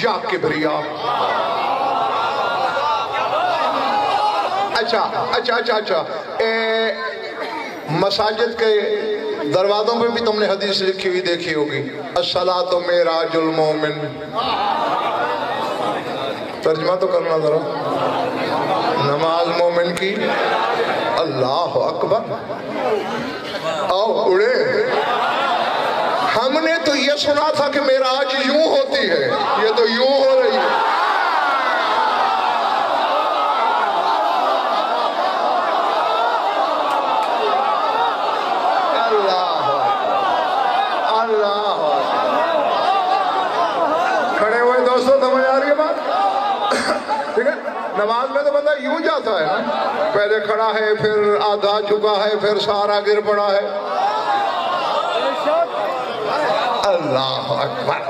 یا کبریا. اچھا مساجد کے دروازوں پہ بھی تم نے حدیث لکھی ہوئی دیکھی ہوگی، الصلاۃ معراج المومن. ترجمہ تو کرنا ذرا. نماز مومن کی. اللہ اکبر. آؤ اڑے. ہم نے تو یہ سنا تھا کہ معراج یوں ہوتی ہے، یہ تو یوں ہو رہی ہے. نماز میں تو بندہ یوں جاتا ہے نا، پہلے کھڑا ہے، پھر آدھا جھکا ہے، پھر سارا گر پڑا ہے. اللہ اکبر.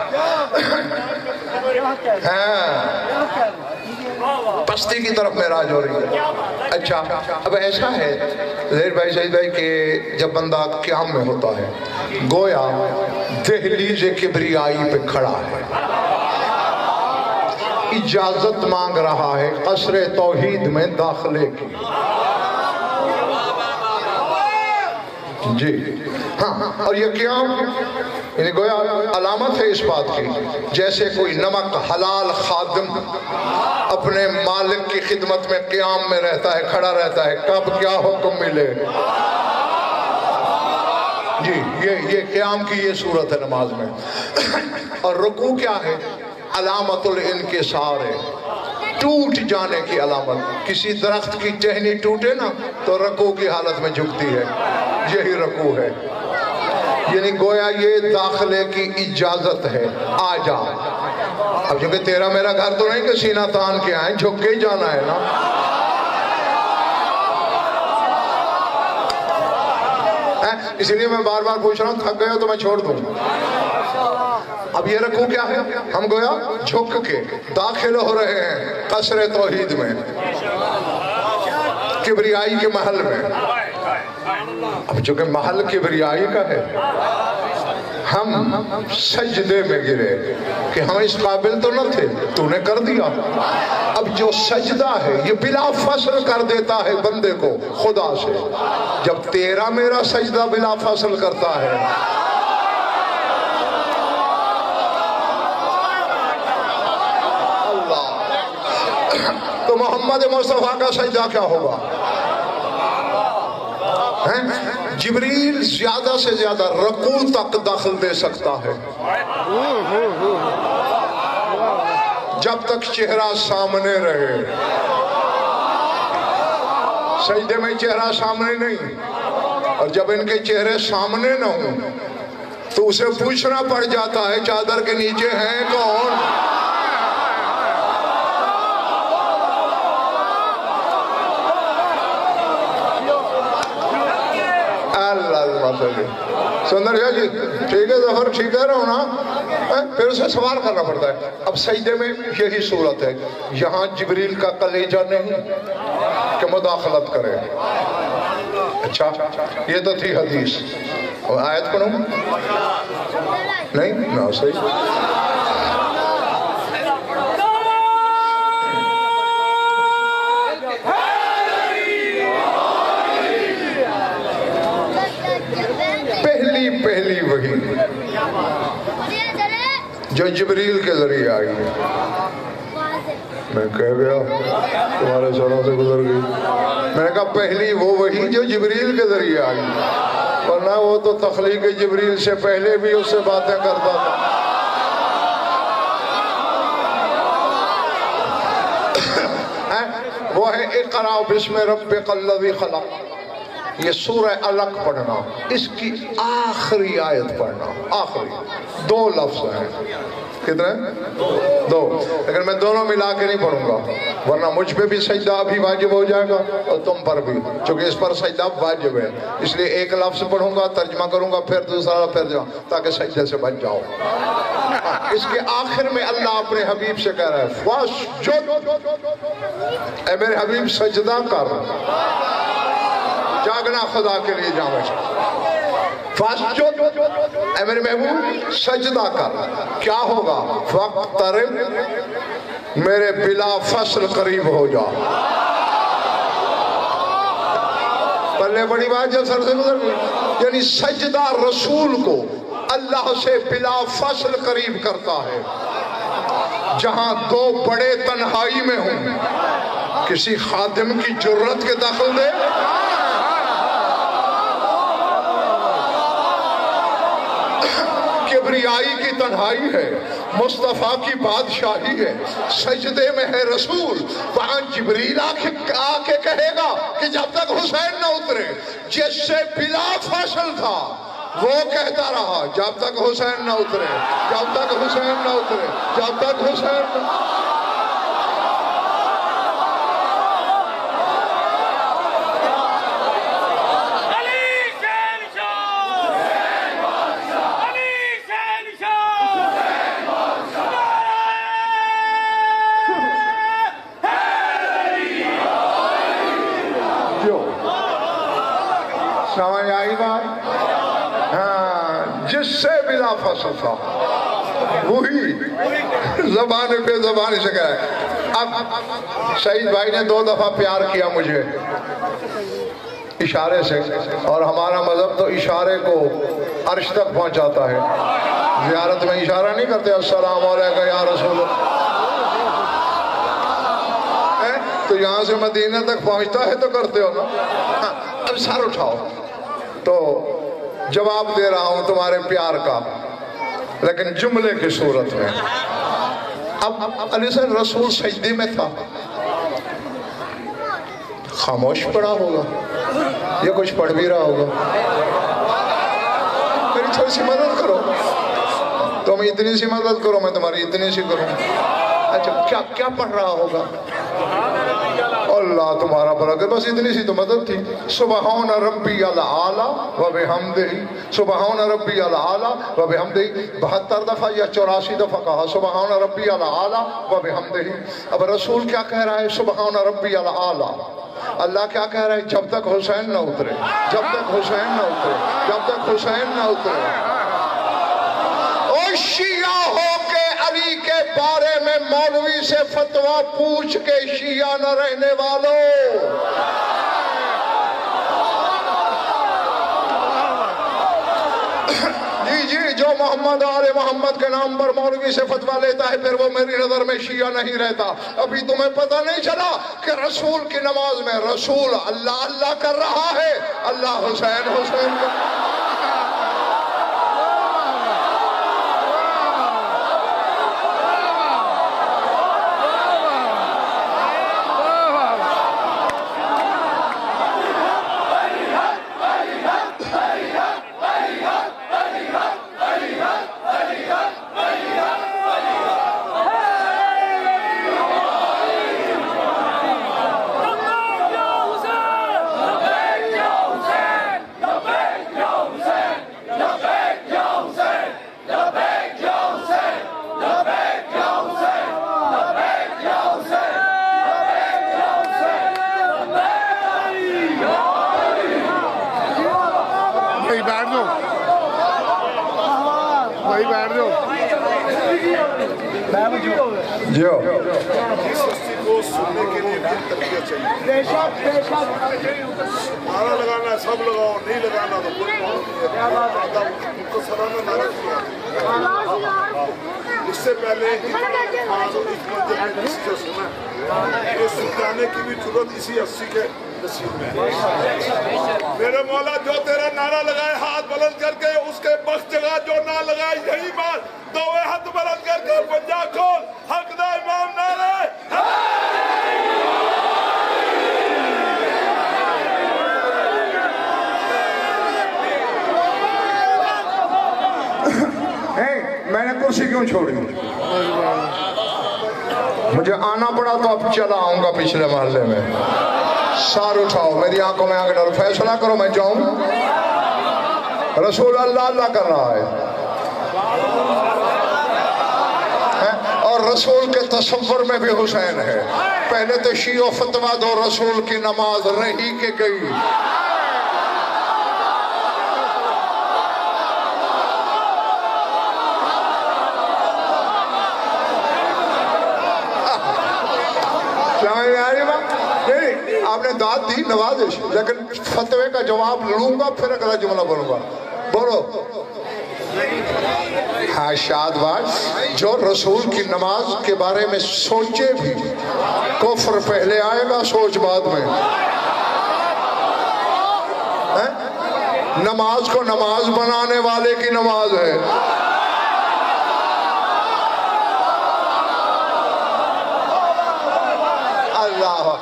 پستی کی طرف معراج ہو رہی ہے. اچھا اب ایسا ہے زہیر بھائی، سعید بھائی، کہ جب بندہ قیام میں ہوتا ہے گویا دہلیز کبریائی پہ کھڑا ہے، اجازت مانگ رہا ہے قصر توحید میں داخلے کی. جی ہاں، اور یہ قیام یعنی گویا علامت ہے اس بات کی، جیسے کوئی نمک حلال خادم اپنے مالک کی خدمت میں قیام میں رہتا ہے، کھڑا رہتا ہے، کب کیا حکم ملے. جی یہ قیام کی یہ صورت ہے نماز میں. اور رکوع کیا ہے؟ علامت الانکسار ہے، ٹوٹ جانے کی علامت. کسی درخت کی ٹہنی ٹوٹے نا تو رکوع کی حالت میں جھکتی ہے، یہی رکوع ہے. یعنی گویا یہ داخلے کی اجازت ہے، آ جا. اب چونکہ تیرا میرا گھر تو نہیں کہ سینہ تان کے آئیں، جھک کے ہی جانا ہے نا. اس لیے میں بار بار پوچھ رہا ہوں، تھک گئے ہو تو میں چھوڑ دوں. اب یہ رکوع کیا ہے؟ ہم گویا جھک کے داخل ہو رہے ہیں قصر توحید میں، کبریائی کے محل میں. اب چونکہ محل کبریائی کا ہے، ہم سجدے میں گرے کہ ہم اس قابل تو نہ تھے، تو نے کر دیا. اب جو سجدہ ہے یہ بلا فصل کر دیتا ہے بندے کو خدا سے. جب تیرا میرا سجدہ بلا فصل کرتا ہے، تو محمد مصطفیٰ کا سجدہ کیا ہوگا؟ جبریل زیادہ سے زیادہ رکوع تک دخل دے سکتا ہے جب تک چہرہ سامنے رہے. سجدے میں چہرہ سامنے نہیں، اور جب ان کے چہرے سامنے نہ ہوں تو اسے پوچھنا پڑ جاتا ہے چادر کے نیچے ہیں کون. سندر جی ٹھیک ہے ظفر، ٹھیک ہے رہو نا. پھر اسے سوال کرنا پڑتا ہے. اب سجدے میں یہی صورت ہے، یہاں جبریل کا کلیجہ نہیں کہ مداخلت کرے. اچھا یہ تو تھی حدیث. آیت پڑھوں نہیں نا؟ صحیح. پہلی وحی جو جبریل کے ذریعے آئی، میں کہہ گیا تمہارے سروں سے گزر گئی. میں نے کہا پہلی وہ وحی جو جبریل کے ذریعے آئی، ورنہ وہ تو تخلیق جبریل سے پہلے بھی اس سے باتیں کرتا تھا. وہ ہے اقرأ بسم ربک الذی خلق. یہ سورہ علق پڑھنا، اس کی آخری آیت پڑھنا. آخری 2 لفظ ہیں. کتنے؟ 2. لیکن میں دونوں ملا کے نہیں پڑھوں گا، ورنہ مجھ پہ بھی سجدہ ابھی واجب ہو جائے گا اور تم پر بھی، چونکہ اس پر سجدہ واجب ہے. اس لیے ایک لفظ پڑھوں گا، ترجمہ کروں گا، پھر دوسرا، پھر جاؤں، تاکہ سجدے سے بچ جاؤ. اس کے آخر میں اللہ اپنے حبیب سے کہہ رہا ہے فاسجد، اے میرے حبیب سجدہ کر. جاگنا خدا کے لیے جاؤ. فاسجد، اے میرے محبوب سجدہ کر، کیا ہوگا؟ فاقترب، میرے بلا فصل قریب ہو جا۔ پلے بڑی بات جو سر سے گزر گئی، یعنی سجدہ رسول کو اللہ سے بلا فصل قریب کرتا ہے۔ جہاں دو بڑے تنہائی میں ہوں، کسی خادم کی جرت کے دخل دے، کبریائی کی تنہائی ہے، مصطفیٰ کی بادشاہی ہے، سجدے میں ہے رسول، وہاں جبریل آ کے کہے گا کہ جب تک حسین نہ اترے، جس سے بلا فاصل تھا وہ کہتا رہا جب تک حسین نہ اترے، جب تک حسین نہ اترے، جب تک حسین نہ سمجھ آئی بات؟ ہاں، جس سے بلا فصل تھا وہی زبان پہ زبان سے کہا ہے۔ اب سعید بھائی نے 2 دفعہ پیار کیا مجھے اشارے سے، اور ہمارا مذہب تو اشارے کو عرش تک پہنچاتا ہے۔ زیارت میں اشارہ نہیں کرتے السلام علیکم یا رسول اللہ، تو یہاں سے مدینہ تک پہنچتا ہے تو کرتے ہو نا۔ اب سر اٹھاؤ، تو جواب دے رہا ہوں تمہارے پیار کا، لیکن جملے کی صورت میں۔ اب علی سے رسول سجدے میں تھا، خاموش پڑا ہوگا یا کچھ پڑھ بھی رہا ہوگا؟ میری تھوڑی سی مدد کرو، تم اتنی سی مدد کرو، میں تمہاری اتنی سی کروں۔ اچھا کیا پڑھ رہا ہوگا؟ اللہ تمہارا بھلا کرے، بس اتنی سی تو مدد تھی۔ سبحان ربی الاعلی و بحمدہ، سبحان ربی الاعلی و بحمدہ، 72 دفعہ یا 84 دفعہ کہا سبحان ربی الاعلی و بحمدہ۔ اب رسول کیا کہہ رہا ہے؟ سبحان ربی الاعلی۔ اللہ کیا کہہ رہا ہے؟ جب تک حسین نہ اترے، جب تک حسین نہ اترے، جب تک حسین نہ اترے۔ اور شیعہ ہو کے علی کے بارے میں مولوی سے فتویٰ پوچھ کے شیعہ نہ رہنے والوں، جی جو محمد آل محمد کے نام پر مولوی سے فتویٰ لیتا ہے پھر وہ میری نظر میں شیعہ نہیں رہتا۔ ابھی تمہیں پتہ نہیں چلا کہ رسول کی نماز میں رسول اللہ اللہ کر رہا ہے، اللہ حسین حسین کر رہا ہے۔ جو کو سننے کے لیے بھی تربیت چاہیے۔ نعرہ لگانا ہے سب لگاؤ، نہیں لگانا تو کوئی بات نہیں ہے۔ مختصراً نعرہ کیا اس سے پہلے کسی سے سنا یہ سلطانے کی بھی ضرورت اسی 80 کے نصیب میں۔ میرے مولا جو تیرا نعرہ لگائے ہاتھ بلند کر کے، اس کے بخت جگہ جو نہ لگائے یہی بات، دو ہاتھ بلند کر کے پنجا کھول، حق دا امام نعرہ میں نے کرسی کیوں چھوڑی؟ مجھے آنا پڑا تو اب چلا آؤں گا پچھلے محلے میں۔ سار اٹھاؤ، میری آنکھوں میں آنکھ ڈالو، فیصلہ کرو میں جاؤں۔ رسول اللہ اللہ کر رہا ہے اور رسول کے تصور میں بھی حسین ہے۔ پہلے تو شیعہ فتویٰ دو، رسول کی نماز رہی کہ گئی۔ سمجھ میں آ رہی بات؟ نہیں آپ نے داد دی نوازش، لیکن فتوے کا جواب لوں گا پھر اگلا جملہ بولوں گا. بولو. ہاں شاد بات، جو رسول کی نماز کے بارے میں سوچے بھی کفر پہلے آئے گا سوچ بعد میں. نماز کو نماز بنانے والے کی نماز ہے. اللہ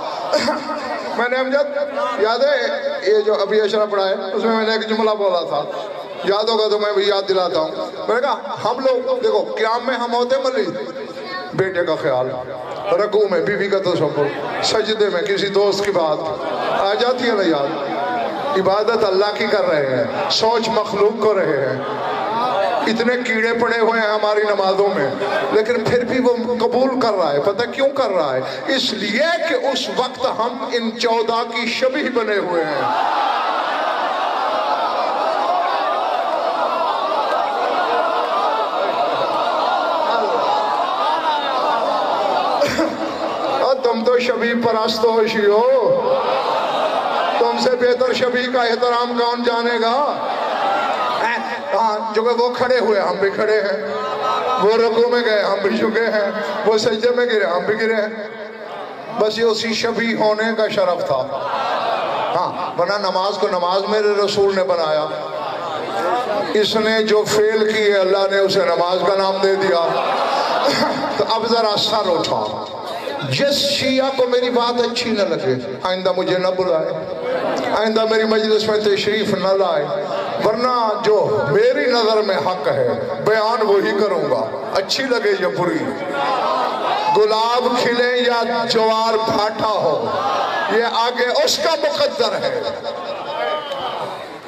میں نے امجد یاد ہے یہ جو ابھی اشرف پڑھا ہے اس میں نے ایک جملہ بولا تھا، یاد ہوگا تو میں بھی یاد دلاتا ہوں. میں نے کہا ہم لوگ دیکھو قیام میں ہم ہوتے ملی بیٹے کا خیال، رکوع میں بیوی کا تصور، سجدے میں کسی دوست کی بات آ جاتی ہے نا یاد. عبادت اللہ کی کر رہے ہیں، سوچ مخلوق کو رہے ہیں. اتنے کیڑے پڑے ہوئے ہیں ہماری نمازوں میں، لیکن پھر بھی وہ قبول کر رہا ہے. پتہ کیوں کر رہا ہے؟ اس لیے کہ اس وقت ہم ان 14 کی شبیہ بنے ہوئے ہیں. تم تو شبیہ پرست ہو شیعو، تم سے بہتر شبیہ کا احترام کون جانے گا؟ جو کہ وہ کھڑے ہوئے ہم بھی کھڑے ہیں، وہ رکوع میں گئے ہم بھی جھکے ہیں، وہ سجدے میں گرے ہم بھی گرے ہیں. بس یہ اسی شبیہ ہونے کا شرف تھا. ہاں ورنہ نماز کو نماز میرے رسول نے بنایا. اس نے جو فیل کی ہے اللہ نے اسے نماز کا نام دے دیا. تو اب ذرا سر اٹھا، جس شیعہ کو میری بات اچھی نہ لگے آئندہ مجھے نہ بلائے، آئندہ میری مجلس میں تشریف نہ لائے، ورنہ جو میری نظر میں حق ہے بیان وہی کروں گا، اچھی لگے یا بری. گلاب کھلے یا جوار بھاٹا ہو، یہ آگے اس کا مقدر ہے.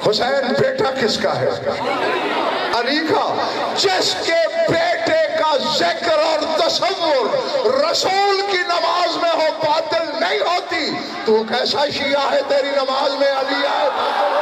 حسین بیٹا کس کا ہے؟ علی کا. جس کے بیٹے کا ذکر اور تصور رسول کی نماز میں ہو باطل نہیں ہوتی، تو کیسا شیعہ ہے تیری نماز میں علی آئے باطل ہو؟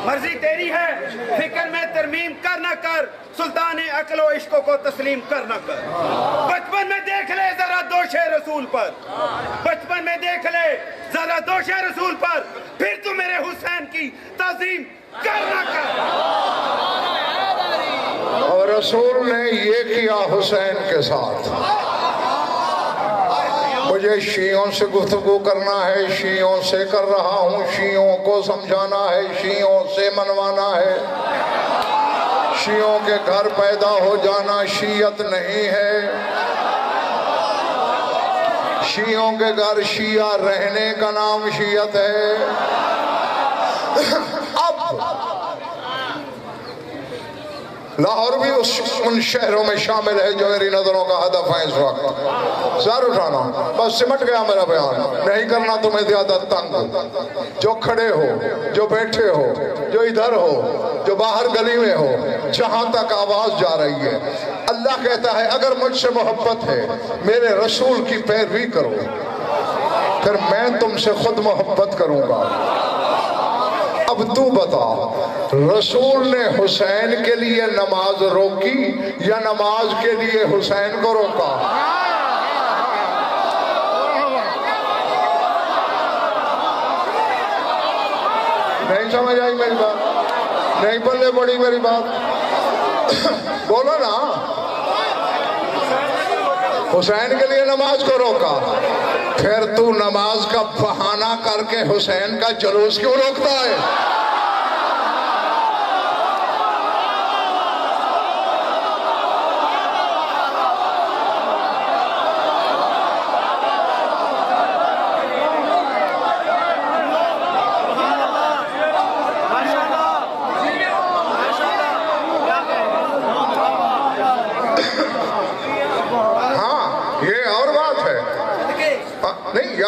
مرضی تیری ہے فکر میں ترمیم کر نہ کر، سلطان عقل و عشق کو تسلیم کر نہ کر. بچپن میں دیکھ لے ذرا دوش رسول پر، بچپن میں دیکھ لے ذرا دوش رسول پر، پھر تو میرے حسین کی تعظیم کر نہ کر. اور رسول نے یہ کیا حسین کے ساتھ. مجھے شیعوں سے گفتگو کرنا ہے، شیعوں سے کر رہا ہوں، شیعوں کو سمجھانا ہے، شیعوں سے منوانا ہے. شیعوں کے گھر پیدا ہو جانا شیعت نہیں ہے. شیعوں کے گھر شیعہ رہنے کا نام شیعت ہے. اب لاہور بھی ان شہروں میں شامل ہے جو میری نظروں کا ہدف ہے اس وقت. سر اٹھانا، بس سمٹ گیا میرا بیان، نہیں کرنا تمہیں زیادہ تنگ. جو کھڑے ہو، جو بیٹھے ہو، جو ادھر ہو، جو باہر گلی میں ہو، جہاں تک آواز جا رہی ہے، اللہ کہتا ہے اگر مجھ سے محبت ہے میرے رسول کی پیروی کرو، پھر میں تم سے خود محبت کروں گا. اب تو بتا رسول نے حسین کے لیے نماز روکی یا نماز کے لیے حسین کو روکا؟ نہیں سمجھ آئی میری بات؟ نہیں پلے پڑی میری بات؟ بولو نا. حسین کے لیے نماز کو روکا، پھر تو نماز کا بہانہ کر کے حسین کا جلوس کیوں روکتا ہے؟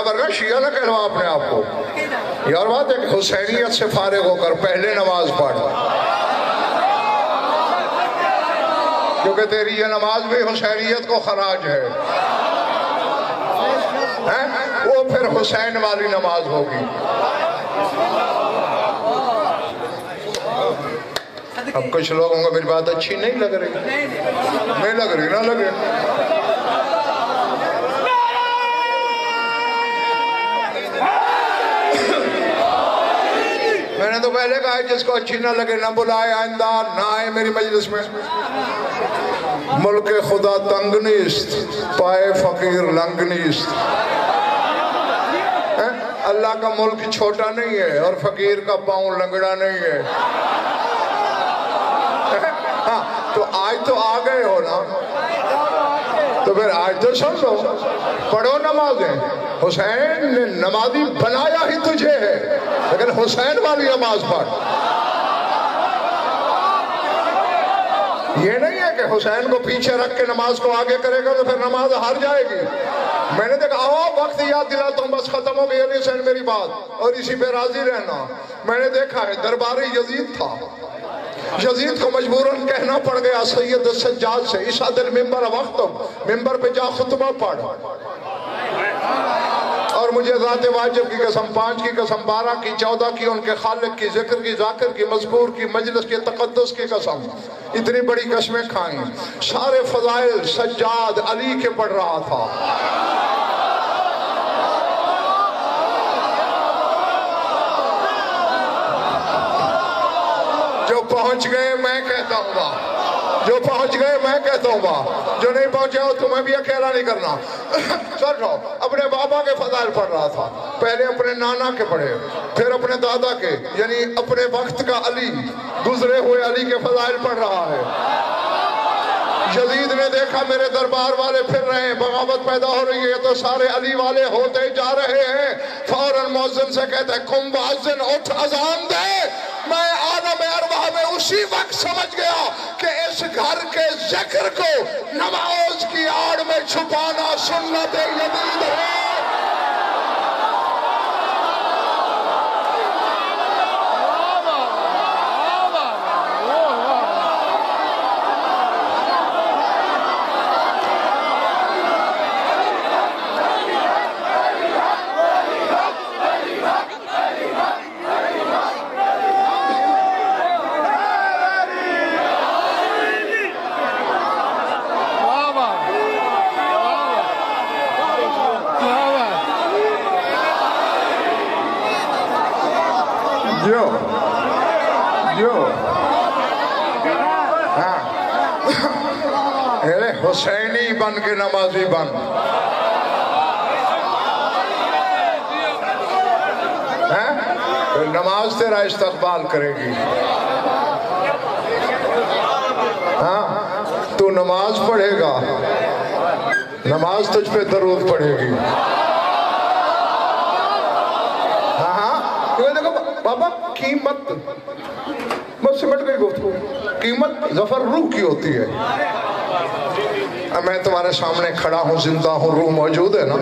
ورنہ شیعہ نہ کہلوا اپنے آپ کو. یہ اور بات ہے کہ حسینیت سے فارغ ہو کر پہلے نماز پڑھ، کیونکہ تیری یہ نماز بھی حسینیت کو خراج ہے. وہ پھر حسین والی نماز ہوگی. اب کچھ لوگوں کو میری بات اچھی نہیں لگ رہی، نہیں لگ رہی، نہ لگے. میں نے تو پہلے کہا ہے جس کو اچھی نہ لگے نہ بلائے، آئندہ نہ آئے میری مجلس میں. ملک خدا تنگ نیست، پائے فقیر لنگ نیست. اللہ کا ملک چھوٹا نہیں ہے اور فقیر کا پاؤں لنگڑا نہیں ہے. تو آج تو آ گئے ہو نا، تو پھر آج تو سن لو، پڑھو نمازیں. حسین نے نمازی بنایا ہی تجھے ہے، لیکن حسین والی نماز پڑھ. یہ نہیں ہے کہ حسین کو پیچھے رکھ کے نماز کو آگے کرے گا تو پھر نماز ہار جائے گی. میں نے دیکھا وقت یاد دلاتا ہوں، بس ختم ہو گئی علی حسین میری بات، اور اسی پہ راضی رہنا. میں نے دیکھا ہے دربار یزید تھا، یزید کو مجبوراً کہنا پڑ گیا سید السجاد سے، عیسیٰ دل ممبر وقتم، ممبر پہ جا خطبہ پڑھ. اور مجھے ذات واجب کی قسم، 5 کی قسم، 12 کی، 14 کی، ان کے خالق کی، ذکر کی، ذاکر کی، مذکور کی، مجلس کے تقدس کی قسم، اتنی بڑی قسمیں کھائیں. سارے فضائل سجاد علی کے پڑھ رہا تھا. جو پہنچ گئے میں کہتا ہوں گا، جو پہنچ گئے میں کہتا ہوں گا، جو نہیں پہنچے ہو تمہیں بھی اکیلا نہیں کرنا. سر رہو، اپنے بابا کے فضائل پڑھ رہا تھا، پہلے اپنے نانا کے پڑھے، پھر اپنے دادا کے، یعنی اپنے وقت کا علی، گزرے ہوئے علی کے فضائل پڑھ رہا ہے. یزید نے دیکھا میرے دربار والے پھر رہے ہیں، بغاوت پیدا ہو رہی ہے، تو سارے علی والے ہوتے جا رہے ہیں. فوراً مؤذن سے کہتا ہے قم مؤذن، اٹھ اذان دے. میں عالم ارواح میں اسی وقت سمجھ گیا کہ اس گھر کے ذکر کو نماز کی آڑ میں چھپانا سنت یزید ہے. حسینی بن کے نمازی بن. نماز تیرا استقبال کرے گی. تو نماز پڑھے گا، نماز تجھ پہ درود پڑھے گی. دیکھو بابا، قیمت بس سمٹ گئی گفتگو. قیمت ظفر روح کی ہوتی ہے. میں تمہارے سامنے کھڑا ہوں، زندہ ہوں، روح موجود ہے نا.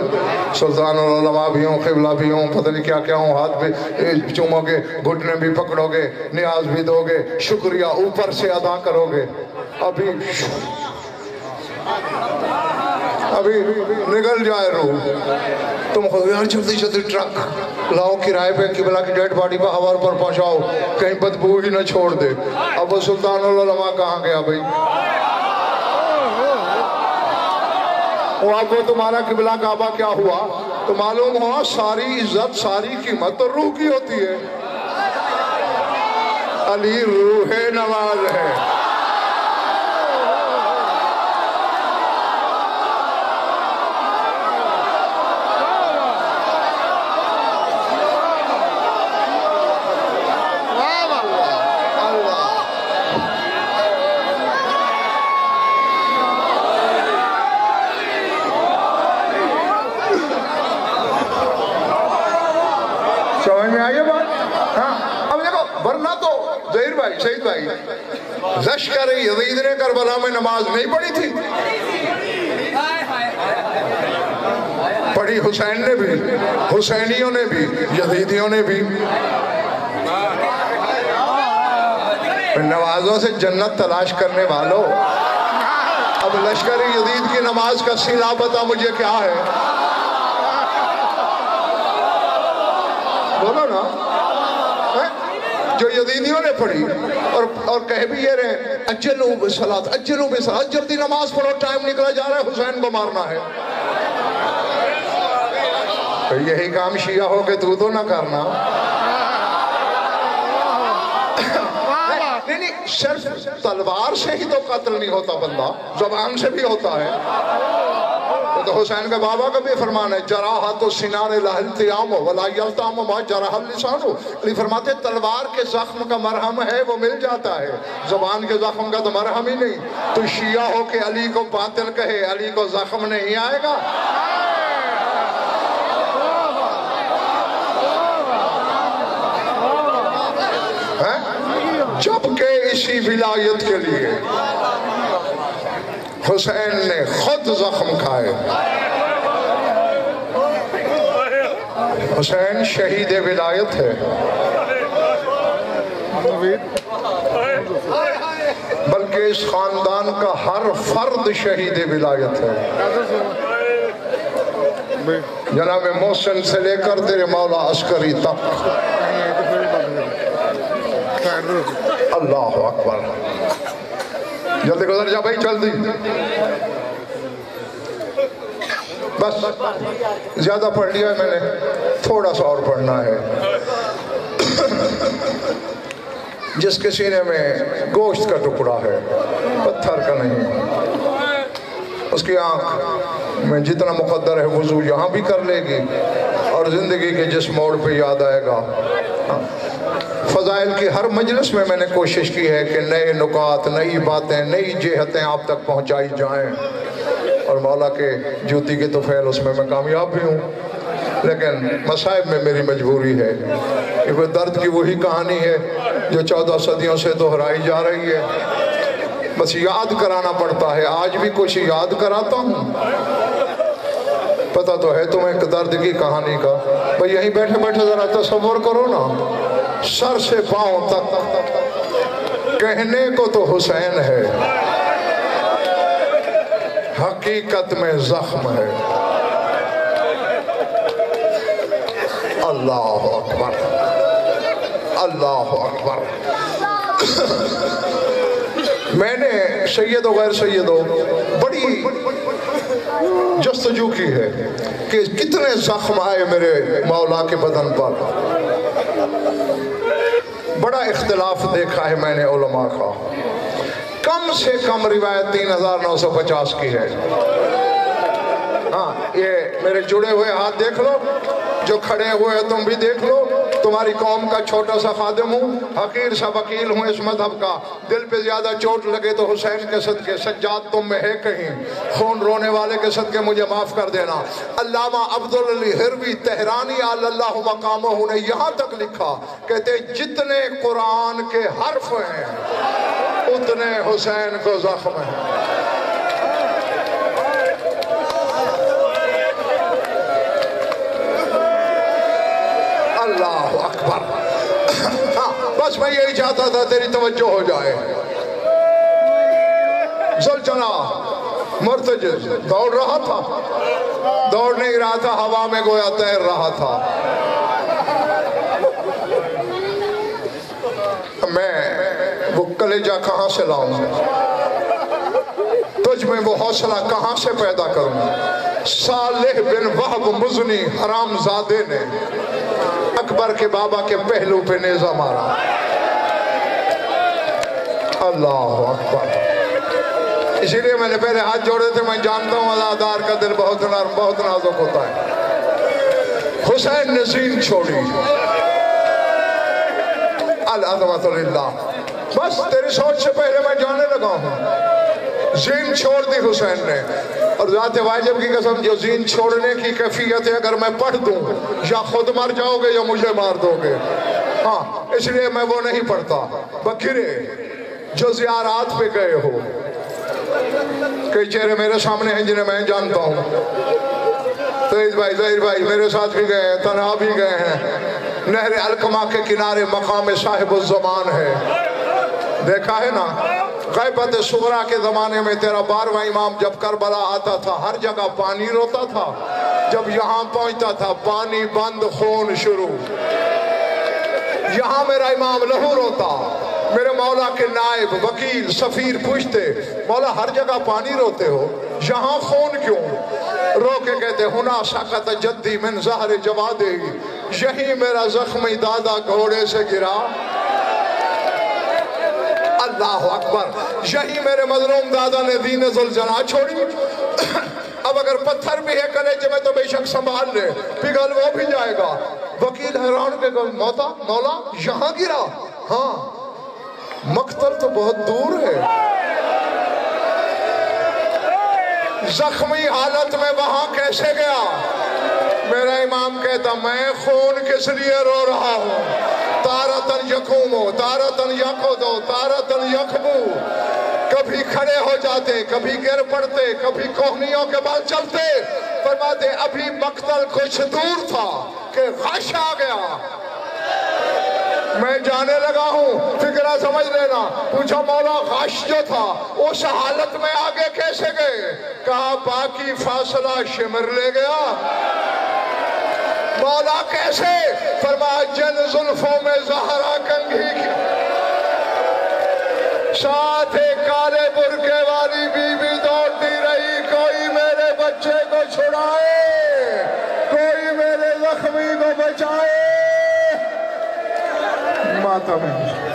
سلطان العلماء بھی ہوں، قبلہ بھی ہوں، پتہ نہیں کیا کیا ہوں، ہاتھ بھی چومو گے، گھٹنے بھی پکڑو گے، نیاز بھی دو گے، شکریہ اوپر سے ادا کرو گے. ابھی نگل جائے روح. تم خود یار جلدی جلدی ٹرک لاؤ کرائے پہ، قبلہ کی ڈیڈ باڈی پہ ہوا پر پہنچاؤ، کہیں بدبو ہی نہ چھوڑ دے۔ اب وہ سلطان العلماء کہاں گیا بھائی؟ وہ اب وہ تمہارا قبلہ کعبہ کیا ہوا؟ تو معلوم ہوا ساری عزت ساری قیمت تو روح کی ہوتی ہے۔ علی روح نواز ہے۔ شہید بھائی، لشکر یزید نے کربلا میں نماز نہیں پڑھی تھی؟ پڑھی حسین نے بھی، حسینیوں نے بھی، یزیدیوں نے بھی۔ نمازوں سے جنت تلاش کرنے والوں، اب لشکر یزید کی نماز کا صلہ بتا مجھے کیا ہے؟ بولو نا، جو یزیدیوں نے پڑھی اور کہہ بھی یہ رہے اجلو بصلاۃ، اجلو بصلاۃ، جلدی نماز پڑھو، ٹائم نکلا جا رہا ہے، حسین کو مارنا ہے۔ تو یہی کام شیعہ ہو کے تو نہ کرنا۔ نہیں، صرف تلوار سے ہی تو قتل نہیں ہوتا بندہ، زبان سے بھی ہوتا ہے۔ تو حسین کے بابا کا بھی فرمان ہے جراحت السنان لا التیام ولا یلتام ما جرح اللسان۔ علی فرماتے ہیں تلوار کے زخم کا مرہم ہے وہ مل جاتا ہے، زبان کے زخم کا تو مرہم ہی نہیں۔ تو شیعہ ہو کے علی کو باطل کہے، علی کو زخم نہیں آئے گا۔ جبکہ اسی ولایت کے لیے حسین نے خود زخم کھائے۔ حسین شہید ولایت ہے، بلکہ اس خاندان کا ہر فرد شہید ولایت ہے۔ جناب محسن سے لے کر تیرے مولا عسکری تک۔ اللہ اکبر، جلدی گزر جا بھائی، جلدی۔ بس زیادہ پڑھ لیا ہے میں نے، تھوڑا سا اور پڑھنا ہے۔ جس کے سینے میں گوشت کا ٹکڑا ہے، پتھر کا نہیں، اس کی آنکھ میں جتنا مقدر ہے وضو یہاں بھی کر لے گی، اور زندگی کے جس موڑ پہ یاد آئے گا۔ فضائل کی ہر مجلس میں نے کوشش کی ہے کہ نئے نکات، نئی باتیں، نئی جہتیں آپ تک پہنچائی جائیں، اور مولا کے جوتی کے طفیل اس میں کامیاب بھی ہوں، لیکن مصائب میں میری مجبوری ہے۔ یہ کوئی درد کی وہی کہانی ہے جو 14 صدیوں سے دہرائی جا رہی ہے، بس یاد کرانا پڑتا ہے۔ آج بھی کچھ یاد کراتا ہوں، پتہ تو ہے تمہیں ایک درد کی کہانی کا۔ بھئی یہیں بیٹھے بیٹھے ذرا تصور کرو نا، سر سے پاؤں تک کہنے کو تو حسین ہے، حقیقت میں زخم ہے۔ اللہ اکبر، اللہ اکبر۔ میں نے سید و غیر سید و بڑی جستجو کی ہے کہ کتنے زخم آئے میرے مولا کے بدن پر۔ بڑا اختلاف دیکھا ہے میں نے علماء کا، کم سے کم روایت 3950 کی ہے۔ ہاں، یہ میرے جڑے ہوئے ہاتھ دیکھ لو، جو کھڑے ہوئے ہیں تم بھی دیکھ لو۔ تمہاری قوم کا چھوٹا سا خادم ہوں، حقیر سا وکیل ہوں اس مذہب کا۔ دل پہ زیادہ چوٹ لگے تو حسین کے صدقے، سجاد تم میں ہے کہیں، خون رونے والے کے صدقے مجھے معاف کر دینا۔ علامہ عبدالعلی ہروی تہرانی علی اللہ مقامہ نے یہاں تک لکھا، کہتے جتنے قرآن کے حرف ہیں اتنے حسین کو زخم ہیں۔ اللہ اکبر۔ ہاں، بس میں یہی چاہتا تھا تیری توجہ ہو جائے۔ ذوالجناح مرتجز دوڑ رہا تھا، دوڑ نہیں رہا تھا، ہوا میں گویا تیر رہا تھا. میں وہ کلیجہ کہاں سے لاؤں، تجھ میں وہ حوصلہ کہاں سے پیدا کروں. صالح بن وہب مزنی حرام زادے نے اکبر کے بابا کے پہلو پہ نیزہ مارا. اللہ اکبر. اسی لیے میں نے پہلے ہاتھ جوڑے تھے. میں جانتا ہوں عزادار کا دل بہت نرم بہت نازک ہوتا ہے. حسین نے زین چھوڑی. العظمت للہ. بس تیری سوچ سے پہلے میں جانے لگا ہوں. زین چھوڑ دی حسین نے. اور ذات واجب کی قسم جو زین چھوڑنے کی کیفیت ہے اگر میں پڑھ دوں یا خود مر جاؤ گے یا مجھے مار دو گے. ہاں اس لیے میں وہ نہیں پڑھتا. بکرے جو زیارات پہ گئے ہو، کئی چہرے میرے سامنے ہیں جنہیں میں جانتا ہوں. سعید بھائی ظہیر بھائی میرے ساتھ بھی گئے ہیں، تنہا بھی گئے ہیں. نہر الکما کے کنارے مقام صاحب الزمان ہے، دیکھا ہے نا. غیبت صغرا کے زمانے میں تیرا 12واں امام جب کربلا آتا تھا ہر جگہ پانی روتا تھا. جب یہاں پہنچتا تھا پانی بند خون شروع. یہاں میرا امام لہو روتا. میرے مولا کے نائب وکیل سفیر پوچھتے مولا ہر جگہ پانی روتے ہو یہاں خون کیوں؟ رو کے کہتے ہنا سقط جدی من زہر جوادی، یہی میرا زخمی دادا گھوڑے سے گرا. اللہ اکبر. یہی میرے مظلوم دادا نے دین زلزلہ چھوڑی. اب اگر پتھر بھی ہے کلیجے میں تو بے شک سنبھال لے، پگھل وہ بھی جائے گا. وکیل حیران کے مولا یہاں گرا؟ ہاں مقتل تو بہت دور ہے. زخمی حالت میں وہاں کیسے گیا؟ میرا امام کہتا میں خون کس لیے رو رہا ہوں. تارتن یقومو تارتن یقودو تارتن یقبو. کبھی کھڑے ہو جاتے، کبھی گر پڑتے، کبھی کوہنیوں کے بعد چلتے. فرماتے ابھی مقتل کچھ دور تھا کہ غش آ گیا. میں جانے لگا ہوں، فکرہ سمجھ لینا. پوچھا مولا غش جو تھا اس حالت میں آگے کیسے گئے؟ کہا باقی فاصلہ شمر لے گیا. مولا کیسے؟ فرمایا جن زلفوں میں زہرا کنگھی کی ساتھ کالے برقے والی بی بی دوڑتی رہی. کوئی میرے بچے کو چھڑائے، کوئی میرے زخمی کو بچائے. ماتم ہے.